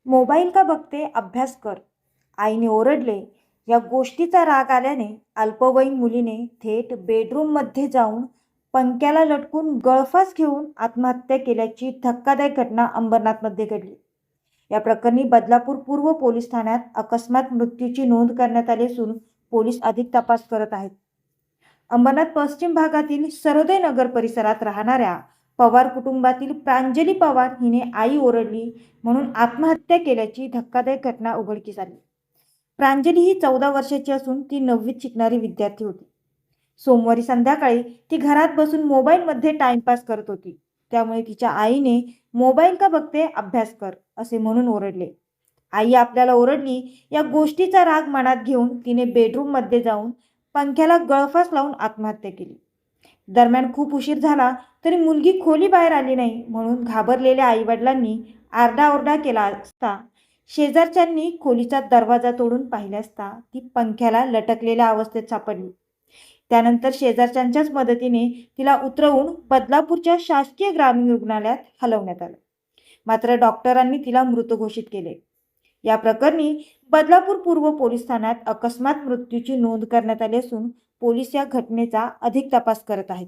Mobile का बघते, अभ्यास कर, आईने ओरडले. या गोष्टीचा राग आल्याने अल्पवयीन मुलीने थेट बेडरूममध्ये जाऊन पंख्याला लटकून गळफास घेऊन आत्महत्या केल्याची धक्कादायक घटना अंबरनाथमध्ये घडली. या प्रकरणी बदलापूर पूर्व पोलीस ठाण्यात अकस्मात मृत्यूची नोंद करण्यात आली असून पोलीस अधिक तपास करत आहेत. अंबरनाथ पश्चिम भागातील सरोदय नगर परिसरात राहणाऱ्या पवार कुटुंबातील प्रांजली पवार हिने आई ओरडली म्हणून आत्महत्या केल्याची धक्कादायक घटना उघडकीस आली. प्रांजली ही 14 वर्षाची असून ती 9वीत शिकणारी विद्यार्थी होती. सोमवारी संध्याकाळी ती घरात बसून मोबाईलमध्ये टाइमपास करत होती. त्यामुळे तिच्या आईने मोबाईल का बघते, अभ्यास कर असे म्हणून ओरडले. आई आपल्याला ओरडली या गोष्टीचा राग मनात घेऊन तिने बेडरूममध्ये जाऊन पंख्याला गळफास लावून आत्महत्या केली. दरम्यान खूप उशीर झाला तरी मुलगी खोली बाहेर आली नाही म्हणून घाबरलेल्या आईवडिलांनी आरडाओरडा केला असता शेजारच्यांनी खोलीचा दरवाजा तोडून पाहिले असता ती पंख्याला लटकलेल्या अवस्थेत सापडली. त्यानंतर शेजारच्यांच्याच मदतीने तिला उतरवून बदलापूरच्या शासकीय ग्रामीण रुग्णालयात हलवण्यात आलं. मात्र डॉक्टरांनी तिला मृत घोषित केले. या प्रकरणी बदलापूर पूर्व पोलीस ठाण्यात अकस्मात मृत्यूची नोंद करण्यात आली असून पोलीस या घटनेचा अधिक तपास करत आहेत.